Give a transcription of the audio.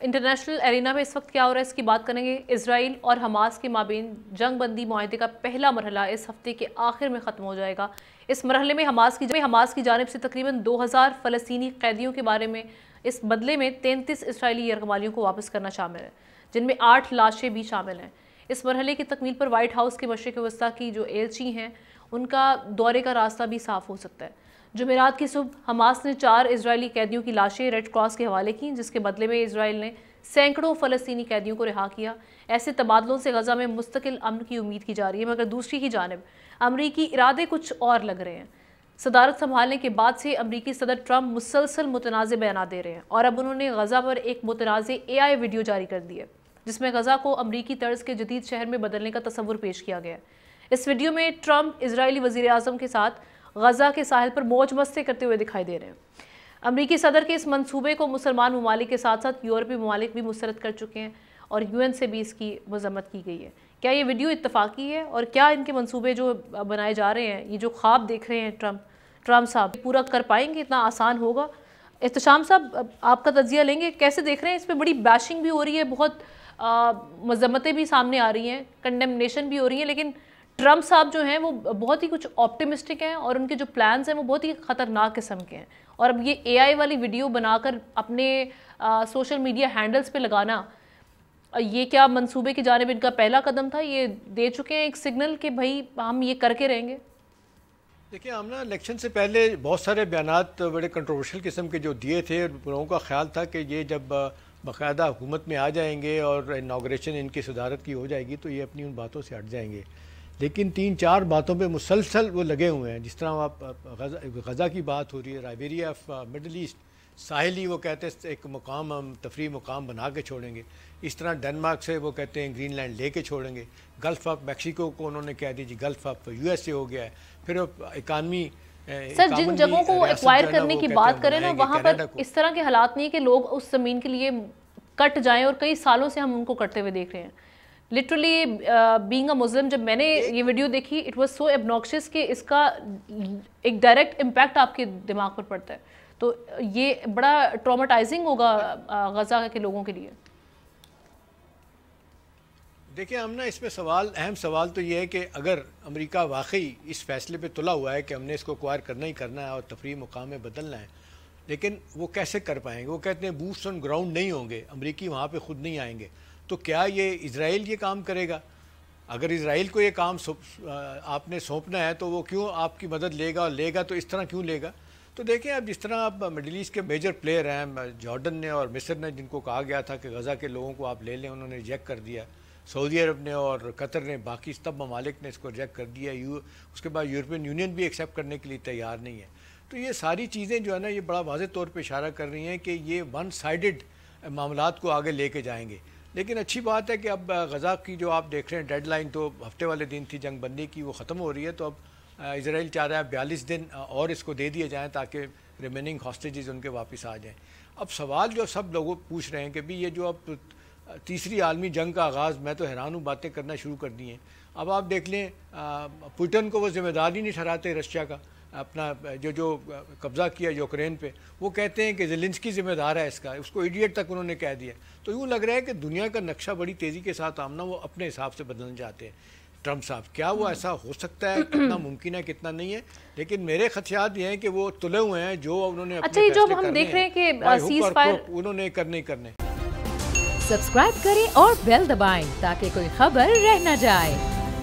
International arena में इस वक्त क्या हो रहा है इसकी बात करेंगे। इजराइल और हमास के माबेन जंग बंदी मुआहदे का पहला मरहला इस हफ्ते के आखिर में ख़त्म हो जाएगा। इस मरहले में हमास की जानिब से तकरीबन 2000 फ़लस्तीनी कैदियों के बारे में इस बदले में 33 इसराइली यरगमालियों को वापस करना शामिल है, जिनमें 8 लाशें भी शामिल हैं। इस मरहले की तकमील पर वाइट हाउस के मशरिक़ वस्ता की जो एलची हैं उनका दौरे का रास्ता भी साफ़ हो सकता है। जुमेरात की सुबह हमास ने 4 इजरायली कैदियों की लाशें रेड क्रॉस के हवाले की, जिसके बदले में इजराइल ने सैकड़ों फ़लस्तीनी कैदियों को रिहा किया। ऐसे तबादलों से गज़ा में मुस्तकिल अमन की उम्मीद की जा रही है, मगर दूसरी ही जानिब अमरीकी इरादे कुछ और लग रहे हैं। सदारत संभालने के बाद से अमरीकी सदर ट्रंप मुसलसल मुतनाज़ बयान दे रहे हैं और अब उन्होंने गज़ा पर एक मुतनाज़ AI वीडियो जारी कर दी है, जिसमें गज़ा को अमरीकी तर्ज के जदीद शहर में बदलने का तस्वुर पेश किया गया है। इस वीडियो में ट्रंप इजरायली वज़ीर आज़म के साथ गज़ा के साहिल पर मौज मस्ती करते हुए दिखाई दे रहे हैं। अमरीकी सदर के इस मंसूबे को मुसलमान ममालिक के साथ साथ यूरोपीय ममालिक भी मुस्तरद कर चुके हैं और UN से भी इसकी मज़म्मत की गई है। क्या ये वीडियो इत्तफाकी है और क्या इनके मंसूबे जो बनाए जा रहे हैं, ये जो ख्वाब देख रहे हैं ट्रंप साहब, पूरा कर पाएंगे? इतना आसान होगा? इhtisham साहब, आपका तज्जिया लेंगे, कैसे देख रहे हैं? इस पर बड़ी बैशिंग भी हो रही है, बहुत मज़म्मतें भी सामने आ रही हैं, कंडेमनेशन भी हो रही है, लेकिन ट्रंप साहब जो हैं वो बहुत ही कुछ ऑप्टिमिस्टिक हैं और उनके जो प्लान्स हैं वो बहुत ही ख़तरनाक किस्म के हैं। और अब ये AI वाली वीडियो बनाकर अपने सोशल मीडिया हैंडल्स पे लगाना, ये क्या मंसूबे की जानिब इनका पहला कदम था? ये दे चुके हैं एक सिग्नल कि भाई हम ये करके रहेंगे? देखिए, हम ना इलेक्शन से पहले बहुत सारे बयानात बड़े कंट्रोवर्शियल किस्म के जो दिए थे, लोगों का ख्याल था कि ये जब बाकायदा हुकूमत में आ जाएंगे और इनाग्रेशन इनकी सदारत की हो जाएगी तो ये अपनी उन बातों से हट जाएंगे। लेकिन 3-4 बातों पे मुसलसल वो लगे हुए हैं। जिस तरह आप गज़ा की बात हो रही है, राइबेरिया ऑफ मिडल ईस्ट, साहिली वो कहते हैं एक मुकाम हम तफरी मुकाम बना के छोड़ेंगे। इस तरह डेनमार्क से वो कहते हैं ग्रीनलैंड लेके छोड़ेंगे। गल्फ़ ऑफ मैक्सिको को उन्होंने कह दी जी गल्फ़ ऑफ USA हो गया है। फिर इकानमी सर, जिन जगहों को एक्वायर करने की बात करें ना, वहाँ पर इस तरह के हालात नहीं है कि लोग उस ज़मीन के लिए कट जाएं, और कई सालों से हम उनको कटते हुए देख रहे हैं। लिटरली बीइंग अ मुस्लिम, जब मैंने ये वीडियो देखी, इट वाज सो एब्नॉक्शियस कि इसका एक डायरेक्ट इम्पैक्ट आपके दिमाग पर पड़ता है। तो ये बड़ा ट्रॉमेटाइजिंग होगा गज़ा के लोगों के लिए। देखिए, हम ना इसमें अहम सवाल तो ये है कि अगर अमेरिका वाकई इस फैसले पे तुला हुआ है कि हमने इसको एक्वायर करना ही करना है और तफरी मुकाम में बदलना है, लेकिन वो कैसे कर पाएंगे? वो कहते हैं बूट्स ऑन ग्राउंड नहीं होंगे, अमेरिकी वहाँ पे खुद नहीं आएंगे। तो क्या ये इजराइल ये काम करेगा? अगर इजराइल को ये काम आपने सौंपना है तो वो क्यों आपकी मदद लेगा, और लेगा तो इस तरह क्यों लेगा? तो देखें, अब जिस तरह आप मिडिल ईस्ट के मेजर प्लेयर हैं, जॉर्डन ने और मिस्र ने, जिनको कहा गया था कि गज़ा के लोगों को आप ले लें, उन्होंने रिजेक्ट कर दिया। सऊदी अरब ने और कतर ने, बाकी सब ममालिक ने इसको रिजेक्ट कर दिया। उसके बाद यूरोपियन यूनियन भी एक्सेप्ट करने के लिए तैयार नहीं है। तो ये सारी चीज़ें जो है ना, ये बड़ा वाज़ेह तौर पर इशारा कर रही हैं कि ये वन साइडेड मामलात को आगे लेके जाएंगे। लेकिन अच्छी बात है कि अब गज़ा की जो आप देख रहे हैं डेडलाइन तो हफ्ते वाले दिन थी जंग बंदी की, वो ख़त्म हो रही है। तो अब इजराइल चाह रहा है 42 दिन और इसको दे दिए जाएँ ताकि रिमेनिंग हॉस्टेजेस उनके वापस आ जाएँ। अब सवाल जो सब लोग पूछ रहे हैं कि भी ये जो अब तीसरी आलमी जंग का आगाज़, मैं तो हैरान हूँ, बातें करना शुरू कर दी हैं। अब आप देख लें, पुतिन को वो ज़िम्मेदार ही नहीं ठहराते रशिया का, अपना जो कब्ज़ा किया यूक्रेन पे। वो कहते हैं कि ज़ेलेंस्की ज़िम्मेदार है इसका, उसको इडियट तक उन्होंने कह दिया। तो यूँ लग रहा है कि दुनिया का नक्शा बड़ी तेज़ी के साथ आमना वो अपने हिसाब से बदलना चाहते हैं ट्रंप साहब। क्या वो ऐसा हो सकता है? कितना मुमकिन है, कितना नहीं है? लेकिन मेरे खदशात ये हैं कि वो तुले हुए हैं, जो उन्होंने अच्छा, ये जो हम देख रहे हैं कि सीज़फायर उन्होंने करने सब्सक्राइब करें और बेल दबाएं ताकि कोई खबर रह न जाए।